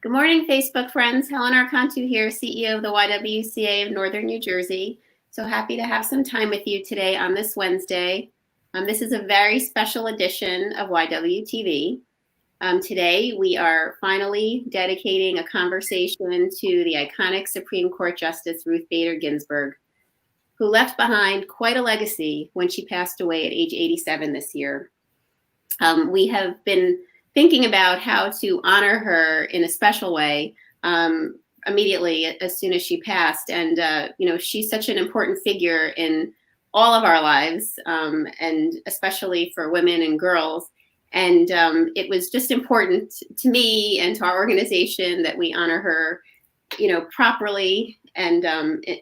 Good morning, Facebook friends. Helen Archontou here, CEO of the YWCA of Northern New Jersey. So happy to have some time with you today on this Wednesday. This is a very special edition of YWTV. Today, we are finally dedicating a conversation to the iconic Supreme Court Justice Ruth Bader Ginsburg, who left behind quite a legacy when she passed away at age 87 this year. We have been thinking about how to honor her in a special way immediately as soon as she passed. And, she's such an important figure in all of our lives, and especially for women and girls. And it was just important to me and to our organization that we honor her, properly and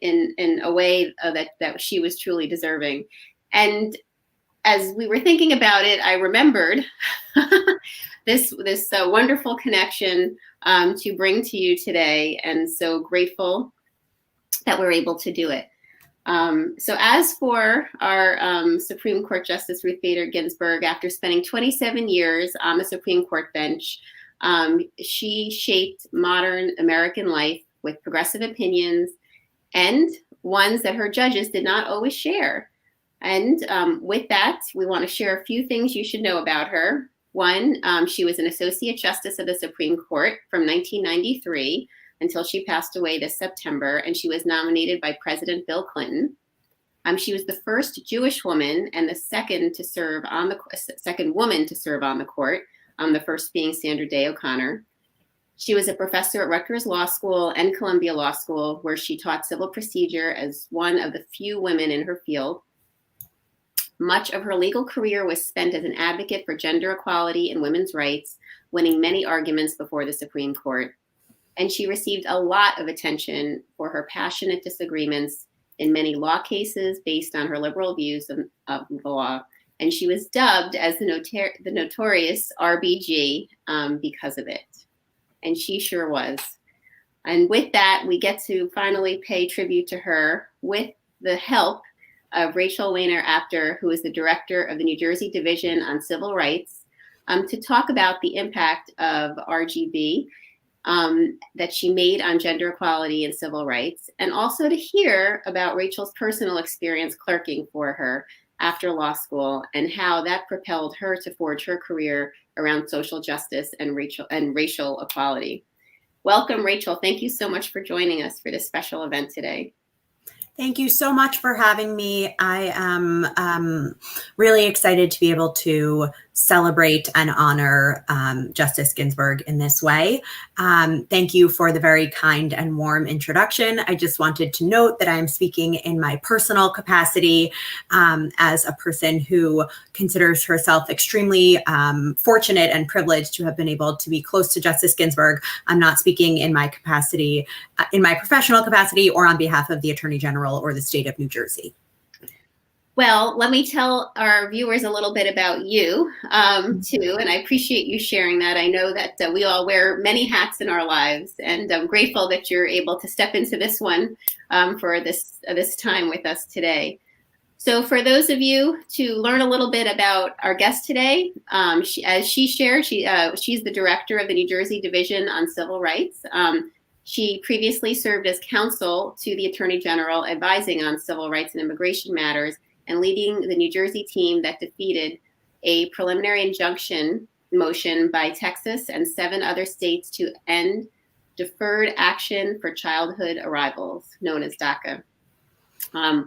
in a way that she was truly deserving. And as we were thinking about it, I remembered this wonderful connection to bring to you today, and so grateful that we're able to do it. So as for our Supreme Court Justice Ruth Bader Ginsburg, after spending 27 years on the Supreme Court bench, she shaped modern American life with progressive opinions and ones that her judges did not always share. And with that, we want to share a few things you should know about her. One, she was an Associate Justice of the Supreme Court from 1993 until she passed away this September, and she was nominated by President Bill Clinton. She was the first Jewish woman and the second woman to serve on the court, the first being Sandra Day O'Connor. She was a professor at Rutgers Law School and Columbia Law School, where she taught civil procedure as one of the few women in her field. Much of her legal career was spent as an advocate for gender equality and women's rights, winning many arguments before the Supreme Court. And she received a lot of attention for her passionate disagreements in many law cases based on her liberal views of the law. And she was dubbed as the notorious RBG because of it. And she sure was. And with that, we get to finally pay tribute to her with the help of Rachel Wainer Apter, who is the director of the New Jersey Division on Civil Rights, to talk about the impact of RGB that she made on gender equality and civil rights, and also to hear about Rachel's personal experience clerking for her after law school and how that propelled her to forge her career around social justice and racial equality. Welcome, Rachel. Thank you so much for joining us for this special event today. Thank you so much for having me. I am really excited to be able to celebrate and honor Justice Ginsburg in this way. Thank you for the very kind and warm introduction. I just wanted to note that I'm speaking in my personal capacity as a person who considers herself extremely fortunate and privileged to have been able to be close to Justice Ginsburg. I'm not speaking in my capacity, in my professional capacity, or on behalf of the Attorney General or the state of New Jersey. Well, let me tell our viewers a little bit about you, too, and I appreciate you sharing that. I know that we all wear many hats in our lives, and I'm grateful that you're able to step into this one for this time with us today. So for those of you to learn a little bit about our guest today, as she shared, she's the director of the New Jersey Division on Civil Rights. She previously served as counsel to the Attorney General, advising on civil rights and immigration matters, and leading the New Jersey team that defeated a preliminary injunction motion by Texas and 7 other states to end deferred action for childhood arrivals, known as DACA.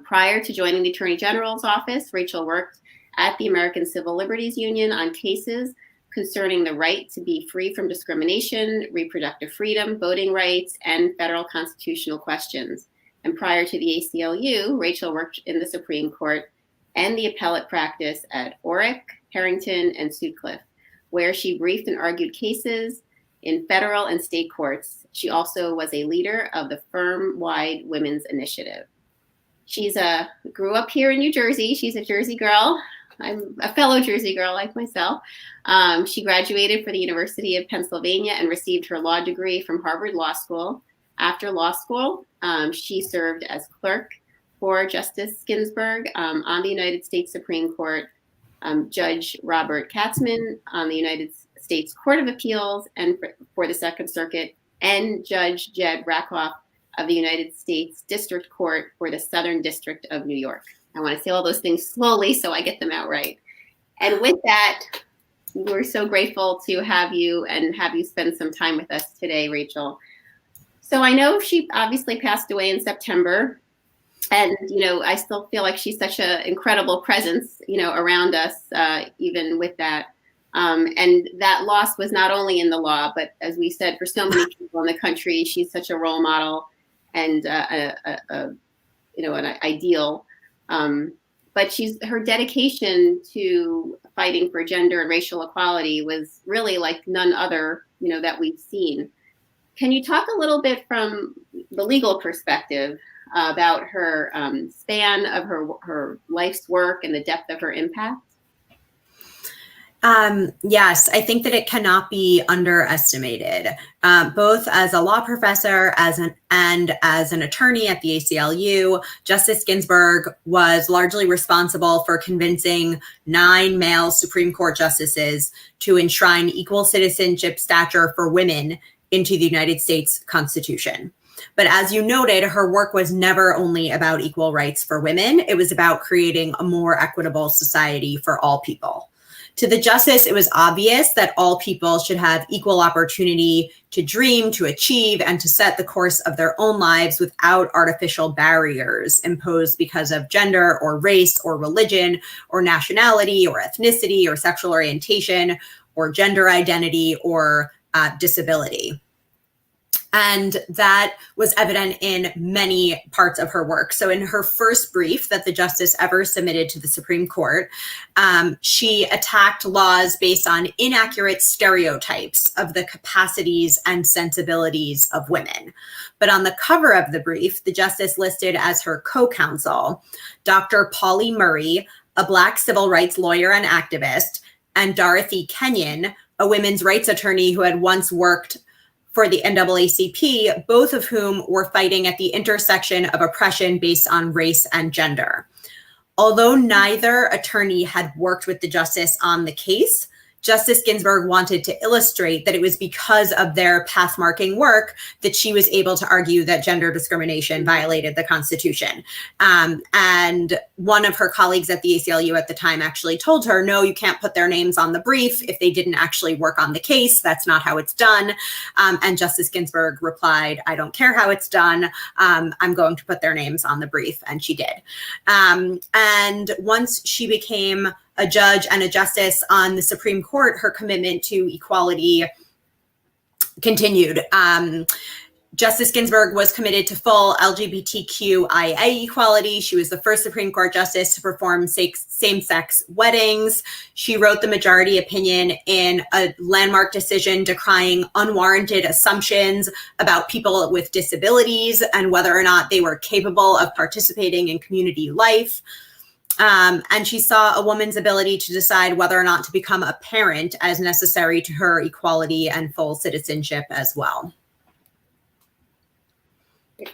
Prior to joining the Attorney General's office, Rachel worked at the American Civil Liberties Union on cases concerning the right to be free from discrimination, reproductive freedom, voting rights, and federal constitutional questions. And prior to the ACLU, Rachel worked in the Supreme Court and the appellate practice at Orrick, Harrington, and Sutcliffe, where she briefed and argued cases in federal and state courts. She also was a leader of the firm-wide women's initiative. She's grew up here in New Jersey. She's a Jersey girl. I'm a fellow Jersey girl like myself. She graduated from the University of Pennsylvania and received her law degree from Harvard Law School. After law school, she served as clerk for Justice Ginsburg on the United States Supreme Court, Judge Robert Katzman on the United States Court of Appeals, and for the Second Circuit and Judge Jed Rakoff of the United States District Court for the Southern District of New York. I want to say all those things slowly so I get them out right. And with that, we're so grateful to have you and have you spend some time with us today, Rachel. So I know she obviously passed away in September. And, I still feel like she's such an incredible presence, around us, even with that. And that loss was not only in the law, but as we said, for so many people in the country, she's such a role model and, an ideal. But her dedication to fighting for gender and racial equality was really like none other, that we've seen. Can you talk a little bit from the legal perspective about her span of her life's work and the depth of her impact? Yes, I think that it cannot be underestimated. Both as a law professor and as an attorney at the ACLU, Justice Ginsburg was largely responsible for convincing 9 male Supreme Court justices to enshrine equal citizenship stature for women into the United States Constitution. But as you noted, her work was never only about equal rights for women. It was about creating a more equitable society for all people. To the justice, it was obvious that all people should have equal opportunity to dream, to achieve, and to set the course of their own lives without artificial barriers imposed because of gender or race or religion or nationality or ethnicity or sexual orientation or gender identity or disability. And that was evident in many parts of her work. So in her first brief that the justice ever submitted to the Supreme Court, she attacked laws based on inaccurate stereotypes of the capacities and sensibilities of women. But on the cover of the brief, the justice listed as her co-counsel, Dr. Pauli Murray, a Black civil rights lawyer and activist, and Dorothy Kenyon, a women's rights attorney who had once worked for the NAACP, both of whom were fighting at the intersection of oppression based on race and gender. Although neither attorney had worked with the justice on the case, Justice Ginsburg wanted to illustrate that it was because of their path-marking work that she was able to argue that gender discrimination violated the Constitution. And one of her colleagues at the ACLU at the time actually told her, no, you can't put their names on the brief if they didn't actually work on the case. That's not how it's done. And Justice Ginsburg replied, I don't care how it's done. I'm going to put their names on the brief. And she did. And once she became a judge and a justice on the Supreme Court, her commitment to equality continued. Justice Ginsburg was committed to full LGBTQIA equality. She was the first Supreme Court justice to perform same-sex weddings. She wrote the majority opinion in a landmark decision decrying unwarranted assumptions about people with disabilities and whether or not they were capable of participating in community life. And she saw a woman's ability to decide whether or not to become a parent as necessary to her equality and full citizenship as well.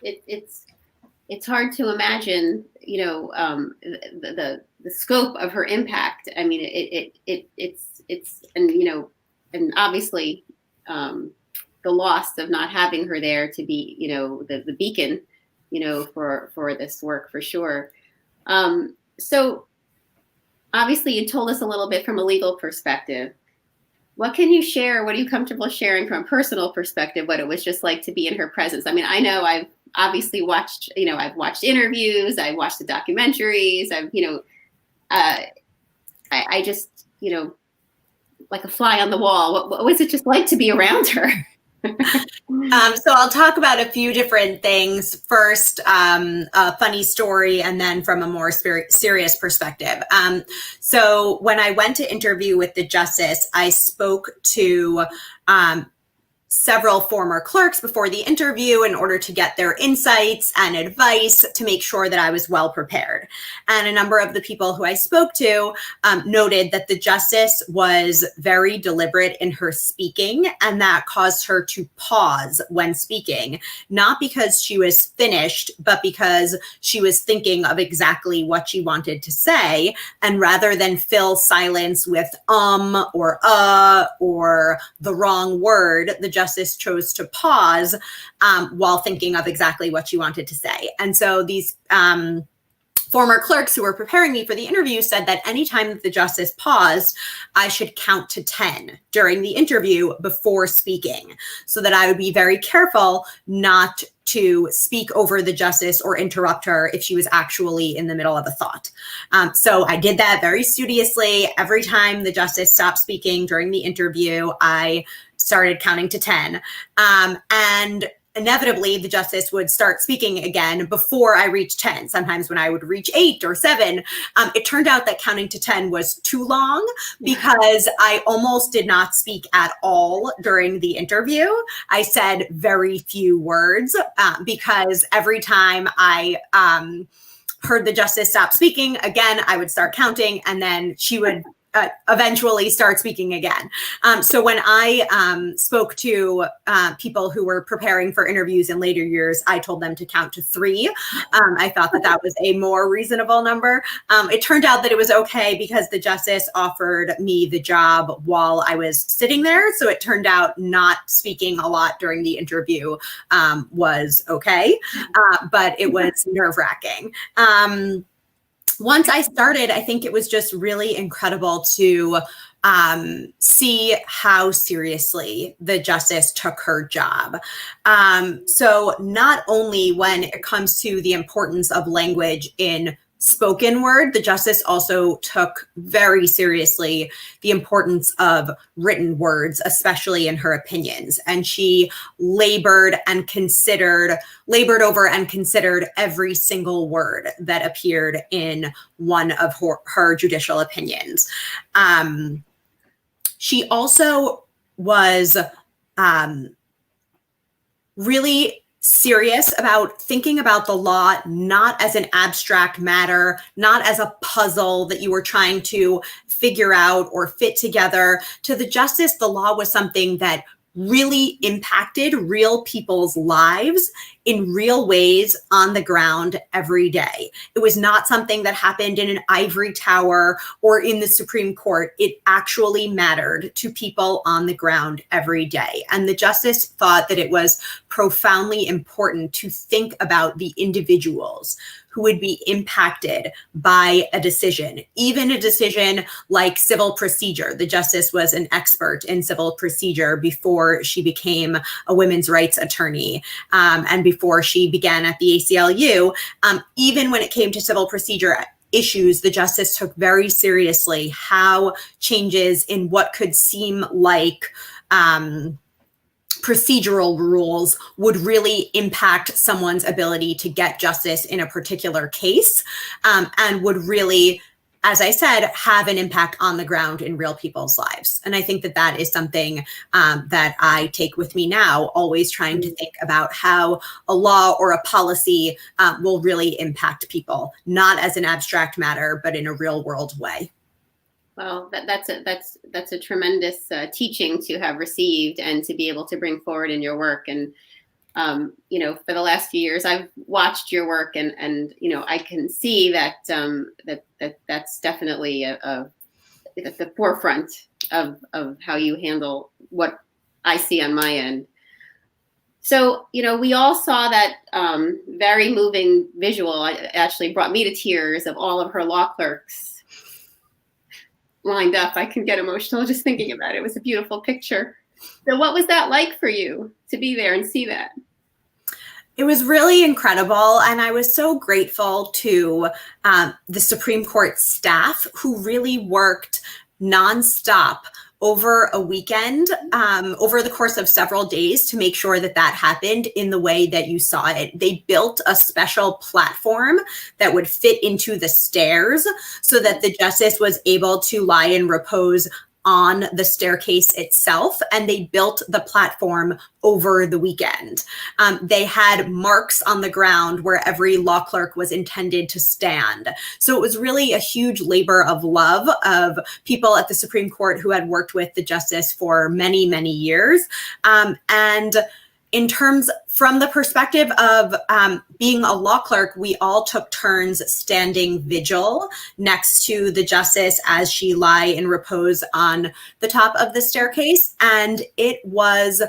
It's hard to imagine, the scope of her impact. I mean, it's and obviously the loss of not having her there to be, the beacon, for this work for sure. So obviously you told us a little bit from a legal perspective. What can you share? What are you comfortable sharing from a personal perspective, what it was just like to be in her presence? I mean, I know I've obviously watched, I've watched interviews, I've watched the documentaries, I just, like a fly on the wall. What was it just like to be around her? So I'll talk about a few different things. First, a funny story, and then from a more serious perspective. So when I went to interview with the justice, I spoke to several former clerks before the interview in order to get their insights and advice to make sure that I was well prepared. And a number of the people who I spoke to noted that the justice was very deliberate in her speaking, and that caused her to pause when speaking, not because she was finished, but because she was thinking of exactly what she wanted to say. And rather than fill silence with or the wrong word, the justice chose to pause while thinking of exactly what she wanted to say. And so these former clerks who were preparing me for the interview said that anytime that the justice paused, I should count to 10 during the interview before speaking, so that I would be very careful not to speak over the justice or interrupt her if she was actually in the middle of a thought. So I did that very studiously. Every time the justice stopped speaking during the interview, I started counting to 10. And inevitably, the justice would start speaking again before I reached 10. Sometimes when I would reach 8 or 7, it turned out that counting to 10 was too long because I almost did not speak at all during the interview. I said very few words because every time I heard the justice stop speaking, again, I would start counting, and then she would eventually start speaking again. So when I spoke to people who were preparing for interviews in later years, I told them to count to 3. I thought that that was a more reasonable number. It turned out that it was okay because the justice offered me the job while I was sitting there. So it turned out not speaking a lot during the interview was okay, but it was nerve-wracking. Once I started, I think it was just really incredible to see how seriously the justice took her job. So not only when it comes to the importance of language in spoken word, the justice also took very seriously the importance of written words, especially in her opinions. And she labored over and considered every single word that appeared in one of her judicial opinions. She also was really serious about thinking about the law not as an abstract matter, not as a puzzle that you were trying to figure out or fit together. To the justice, the law was something that really impacted real people's lives in real ways on the ground every day. It was not something that happened in an ivory tower or in the Supreme Court. It actually mattered to people on the ground every day. And the justice thought that it was profoundly important to think about the individuals who would be impacted by a decision, even a decision like civil procedure. The justice was an expert in civil procedure before she became a women's rights attorney and before she began at the ACLU. Even when it came to civil procedure issues, the justice took very seriously how changes in what could seem like procedural rules would really impact someone's ability to get justice in a particular case, and would really, as I said, have an impact on the ground in real people's lives. And I think that that is something that I take with me now, always trying to think about how a law or a policy will really impact people, not as an abstract matter, but in a real world way. Well, that's a tremendous teaching to have received and to be able to bring forward in your work. And for the last few years, I've watched your work, and I can see that that's definitely at the forefront of how you handle what I see on my end. So, we all saw that very moving visual. It actually brought me to tears of all of her law clerks lined up. I can get emotional just thinking about it. It was a beautiful picture. So what was that like for you to be there and see that? It was really incredible. And I was so grateful to the Supreme Court staff who really worked nonstop over a weekend, over the course of several days, to make sure that that happened in the way that you saw it. They built a special platform that would fit into the stairs so that the justice was able to lie in repose on the staircase itself, and they built the platform over the weekend. They had marks on the ground where every law clerk was intended to stand. So it was really a huge labor of love of people at the Supreme Court who had worked with the justice for many, many years. And in terms, from the perspective of being a law clerk, we all took turns standing vigil next to the justice as she lay in repose on the top of the staircase. And it was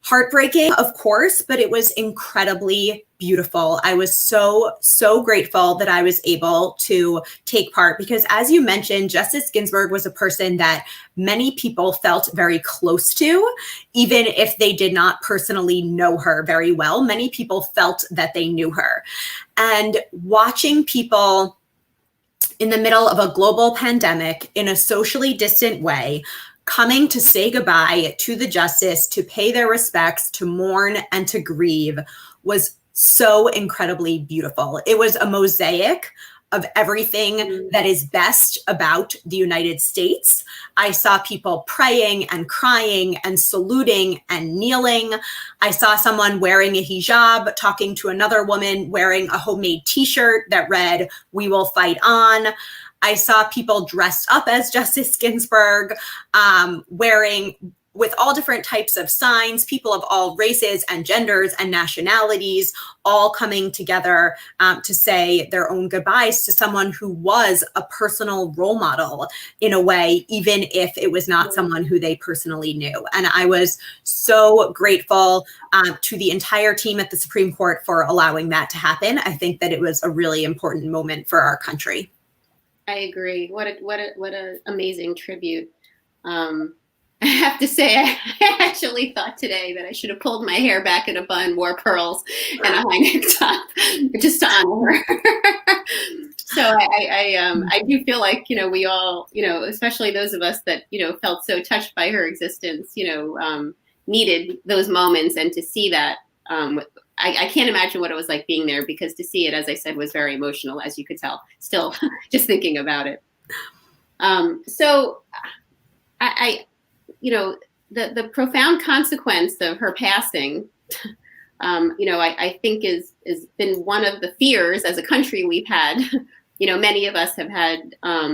heartbreaking, of course, but it was incredibly beautiful. I was so grateful that I was able to take part because, as you mentioned, Justice Ginsburg was a person that many people felt very close to, even if they did not personally know her very well. Many people felt that they knew her. And watching people in the middle of a global pandemic in a socially distant way, coming to say goodbye to the justice, to pay their respects, to mourn and to grieve was so incredibly beautiful. It was a mosaic of everything that is best about the United States. I saw people praying and crying and saluting and kneeling. I saw someone wearing a hijab, talking to another woman wearing a homemade t-shirt that read, "We will fight on." I saw people dressed up as Justice Ginsburg, wearing with all different types of signs, people of all races and genders and nationalities, all coming together to say their own goodbyes to someone who was a personal role model in a way, even if it was not someone who they personally knew. And I was so grateful to the entire team at the Supreme Court for allowing that to happen. I think that it was a really important moment for our country. I agree. What a amazing tribute. I have to say, I actually thought today that I should have pulled my hair back in a bun, wore pearls, and a high neck top just to honor her. So I do feel like, we all, especially those of us that, felt so touched by her existence, needed those moments, and to see that, I can't imagine what it was like being there, because to see it, as I said, was very emotional, as you could tell, still just thinking about it. So the profound consequence of her passing, I think is been one of the fears as a country we've had. Many of us have had, as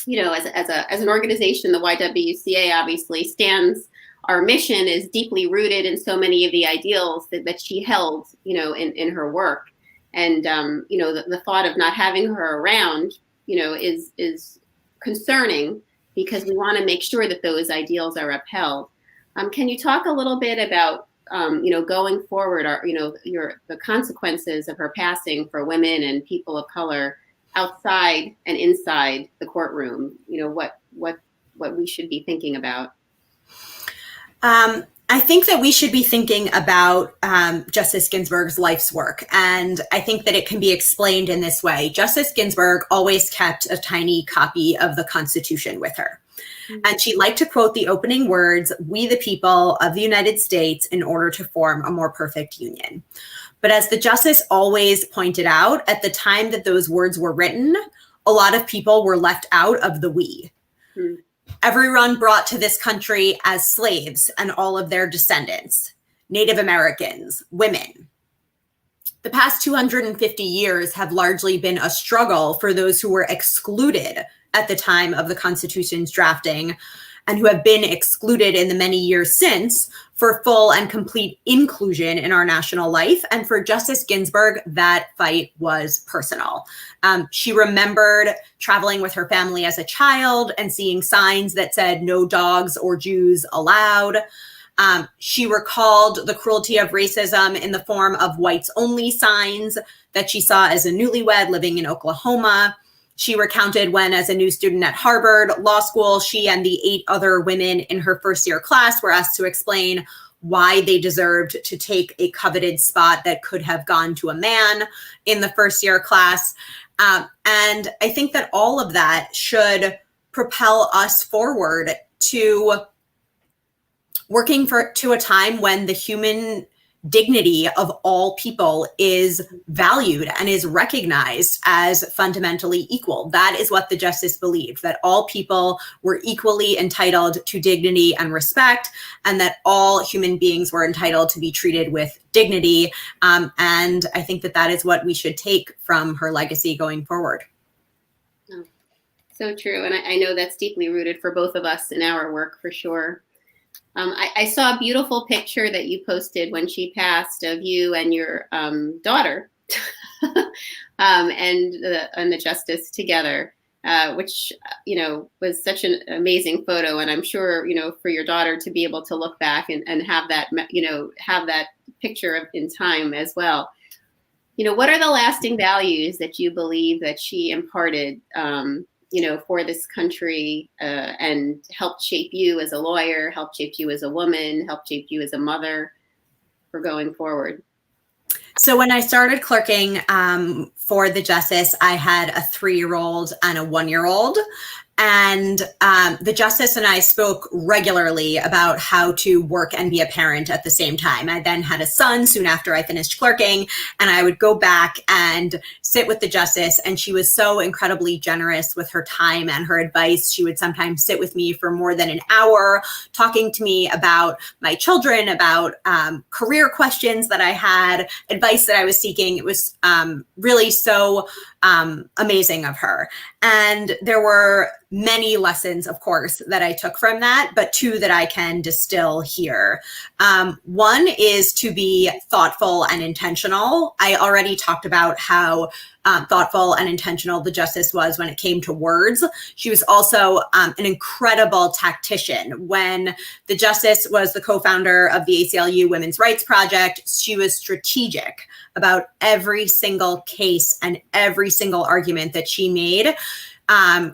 an organization, the YWCA obviously stands. Our mission is deeply rooted in so many of the ideals that she held, in her work. And, the thought of not having her around, is concerning, because we want to make sure that those ideals are upheld. Can you talk a little bit about, going forward, the consequences of her passing for women and people of color outside and inside the courtroom? What we should be thinking about? I think that we should be thinking about Justice Ginsburg's life's work, and I think that it can be explained in this way. Justice Ginsburg always kept a tiny copy of the Constitution with her, and she liked to quote the opening words, "We the people of the United States, in order to form a more perfect union." But as the justice always pointed out, at the time that those words were written, a lot of people were left out of the we. Everyone brought to this country as slaves, and all of their descendants, Native Americans, women. The past 250 years have largely been a struggle for those who were excluded at the time of the Constitution's drafting, and who have been excluded in the many years since, for full and complete inclusion in our national life. And for Justice Ginsburg, that fight was personal. She remembered traveling with her family as a child and seeing signs that said "No dogs or Jews allowed." She recalled the cruelty of racism in the form of whites only signs that she saw as a newlywed living in Oklahoma. She recounted when, as a new student at Harvard Law School, she and the 8 other women in her first year class were asked to explain why they deserved to take a coveted spot that could have gone to a man in the first year class. And I think that all of that should propel us forward to working to a time when the human dignity of all people is valued and is recognized as fundamentally equal. That is what the justice believed, that all people were equally entitled to dignity and respect, and that all human beings were entitled to be treated with dignity. And I think that that is what we should take from her legacy going forward. Oh, so true. And I know that's deeply rooted for both of us in our work, for sure. I saw a beautiful picture that you posted when she passed of you and your daughter and the justice together. which, was such an amazing photo. And I'm sure, for your daughter to be able to look back and have that, have that picture in time as well. What are the lasting values that you believe that she imparted, for this country, and helped shape you as a lawyer, helped shape you as a woman, helped shape you as a mother for going forward? So when I started clerking for the justice, I had a 3-year-old and a 1-year-old. And the justice and I spoke regularly about how to work and be a parent at the same time. I then had a son soon after I finished clerking, and I would go back and sit with the justice. And she was so incredibly generous with her time and her advice. She would sometimes sit with me for more than an hour, talking to me about my children, about career questions that I had, advice that I was seeking. It was really so amazing of her. And there were many lessons, of course, that I took from that, but 2 that I can distill here. One is to be thoughtful and intentional. I already talked about how thoughtful and intentional the justice was when it came to words. She was also an incredible tactician. When the justice was the co-founder of the ACLU Women's Rights Project, she was strategic about every single case and every single argument that she made,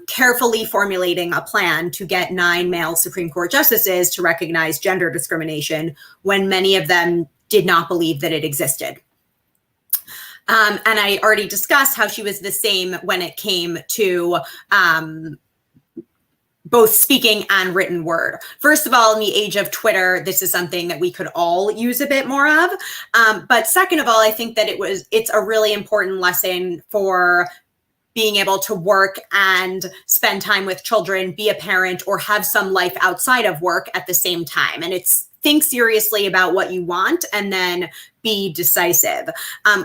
carefully formulating a plan to get 9 male Supreme Court justices to recognize gender discrimination when many of them did not believe that it existed. And I already discussed how she was the same when it came to both speaking and written word. First of all, in the age of Twitter, this is something that we could all use a bit more of. But second of all, I think that it's a really important lesson for being able to work and spend time with children, be a parent, or have some life outside of work at the same time. And it's think seriously about what you want and then be decisive.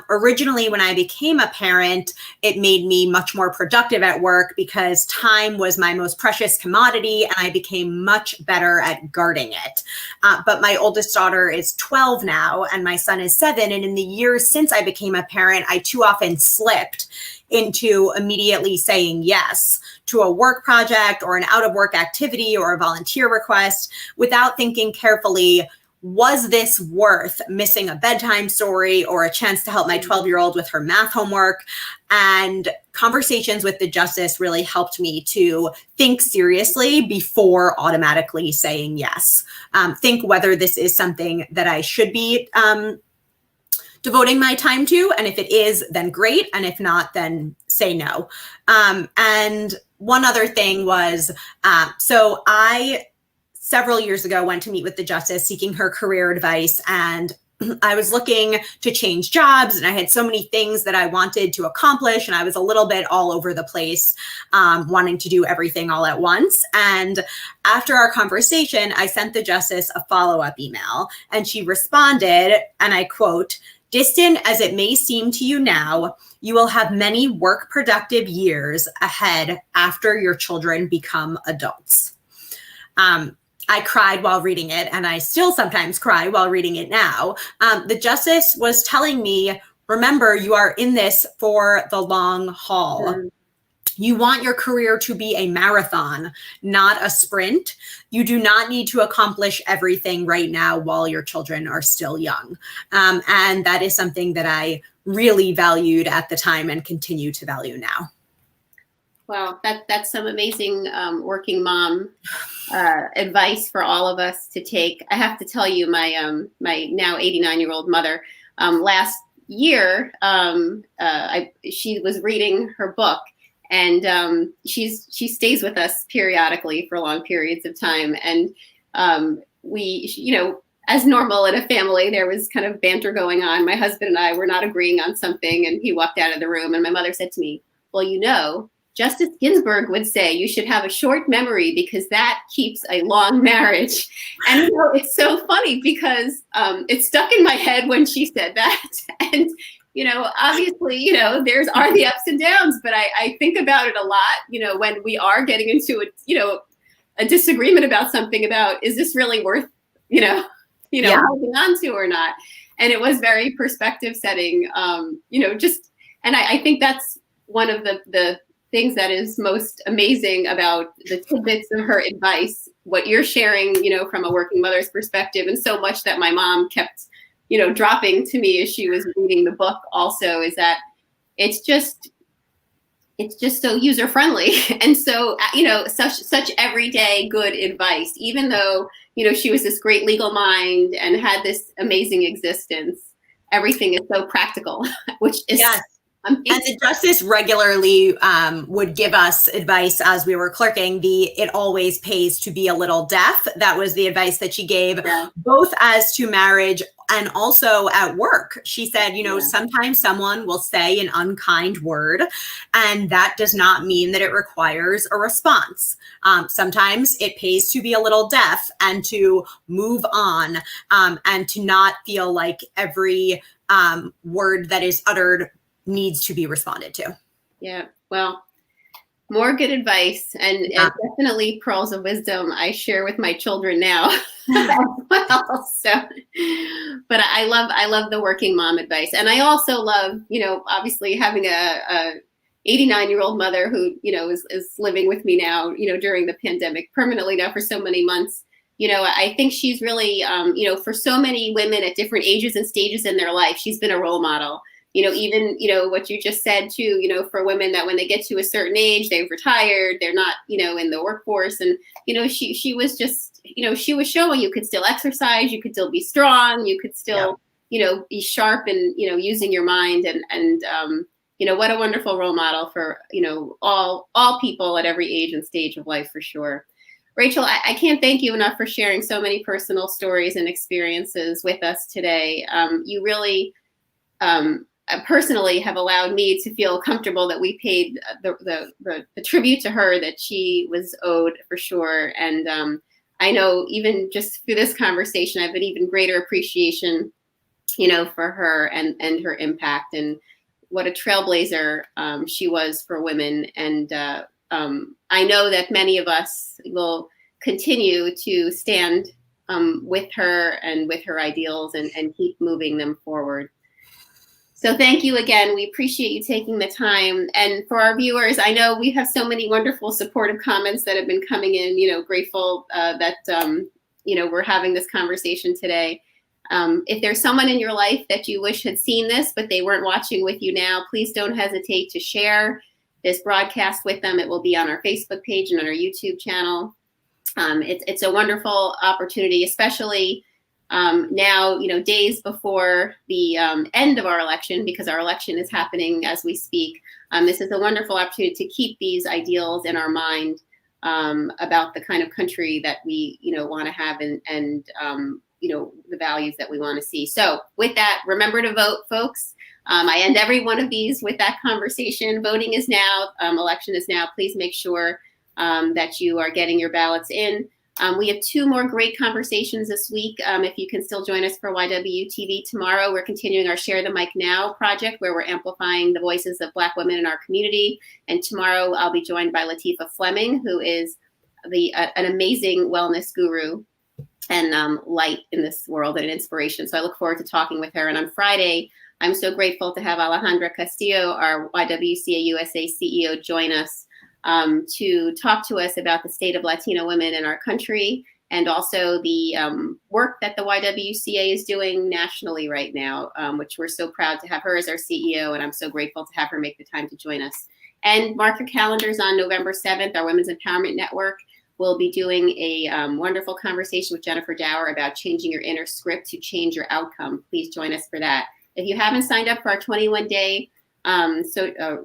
Originally, when I became a parent, it made me much more productive at work because time was my most precious commodity, and I became much better at guarding it. But my oldest daughter is 12 now, and my son is 7. And in the years since I became a parent, I too often slipped into immediately saying yes to a work project or an out of work activity or a volunteer request without thinking carefully, was this worth missing a bedtime story or a chance to help my 12-year-old with her math homework? And conversations with the justice really helped me to think seriously before automatically saying yes. Think whether this is something that I should be devoting my time to. And if it is, then great. And if not, then say no. And one other thing was, so I, several years ago, went to meet with the justice seeking her career advice. And I was looking to change jobs, and I had so many things that I wanted to accomplish. And I was a little bit all over the place, wanting to do everything all at once. And after our conversation, I sent the justice a follow-up email, and she responded, and I quote, "Distant as it may seem to you now, you will have many work productive years ahead after your children become adults." I cried while reading it, and I still sometimes cry while reading it now. The justice was telling me, remember, you are in this for the long haul. Mm. You want your career to be a marathon, not a sprint. You do not need to accomplish everything right now while your children are still young. And that is something that I really valued at the time and continue to value now. Wow, that's some amazing working mom advice for all of us to take. I have to tell you, my my now 89-year-old mother, last year, she was reading her book, and she stays with us periodically for long periods of time. And we, as normal in a family, there was kind of banter going on. My husband and I were not agreeing on something, and he walked out of the room, and my mother said to me, "Well, Justice Ginsburg would say you should have a short memory because that keeps a long marriage." And it's so funny because it stuck in my head when she said that. And, obviously, there's are the ups and downs, but I think about it a lot, when we are getting into a disagreement about something about, is this really worth, holding on to or not? And it was very perspective setting, and I think that's one of the things that is most amazing about the tidbits of her advice, what you're sharing, from a working mother's perspective, and so much that my mom kept, dropping to me as she was reading the book also, is that it's just so user friendly. And so, such everyday good advice, even though, she was this great legal mind and had this amazing existence. Everything is so practical, which is yes. And the justice regularly would give us advice as we were clerking. It always pays to be a little deaf. That was the advice that she gave, both as to marriage and also at work. She said, sometimes someone will say an unkind word, and that does not mean that it requires a response. Sometimes it pays to be a little deaf and to move on, and to not feel like every word that is uttered needs to be responded to. Yeah, well, more good advice and definitely pearls of wisdom I share with my children now as well. So, but I love the working mom advice. And I also love, obviously having a 89-year-old mother who, is living with me now, during the pandemic permanently now for so many months. I think she's really, for so many women at different ages and stages in their life, she's been a role model. Even, what you just said too, for women that when they get to a certain age, they've retired, they're not, in the workforce. And, she was just, she was showing you could still exercise, you could still be strong, you could still, be sharp and, using your mind and what a wonderful role model for, all people at every age and stage of life for sure. Rachel, I can't thank you enough for sharing so many personal stories and experiences with us today. You really, personally have allowed me to feel comfortable that we paid the tribute to her that she was owed for sure. And I know even just through this conversation, I have an even greater appreciation, for her and her impact and what a trailblazer she was for women. And I know that many of us will continue to stand with her and with her ideals and keep moving them forward. So thank you again. We appreciate you taking the time. And for our viewers, I know we have so many wonderful supportive comments that have been coming in, grateful that, we're having this conversation today. If there's someone in your life that you wish had seen this, but they weren't watching with you now, please don't hesitate to share this broadcast with them. It will be on our Facebook page and on our YouTube channel. It's a wonderful opportunity, especially now, days before the end of our election, because our election is happening as we speak. This is a wonderful opportunity to keep these ideals in our mind about the kind of country that we, want to have and the values that we want to see. So with that, remember to vote, folks. I end every one of these with that conversation. Voting is now, election is now. Please make sure that you are getting your ballots in. We have 2 more great conversations this week. If you can still join us for YWTV tomorrow, we're continuing our Share the Mic Now project where we're amplifying the voices of Black women in our community. And tomorrow I'll be joined by Latifah Fleming, who is an amazing wellness guru and light in this world and an inspiration. So I look forward to talking with her. And on Friday, I'm so grateful to have Alejandra Castillo, our YWCA USA CEO, join us to talk to us about the state of Latino women in our country and also the work that the YWCA is doing nationally right now, which we're so proud to have her as our CEO, and I'm so grateful to have her make the time to join us. And mark your calendars on November 7th, our Women's Empowerment Network will be doing a wonderful conversation with Jennifer Dower about changing your inner script to change your outcome. Please join us for that. If you haven't signed up for our 21-day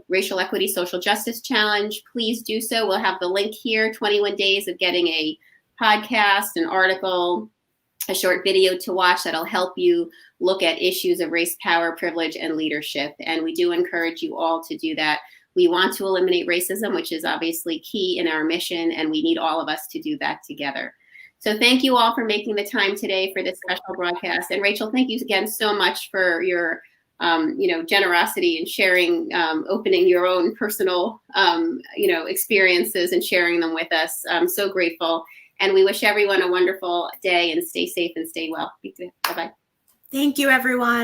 Racial Equity Social Justice Challenge, please do so. We'll have the link here, 21 days of getting a podcast, an article, a short video to watch that'll help you look at issues of race, power, privilege, and leadership. And we do encourage you all to do that. We want to eliminate racism, which is obviously key in our mission, and we need all of us to do that together. So thank you all for making the time today for this special broadcast. And Rachel, thank you again so much for your generosity and sharing, opening your own personal, experiences and sharing them with us. I'm so grateful. And we wish everyone a wonderful day and stay safe and stay well. Bye-bye. Thank you, everyone.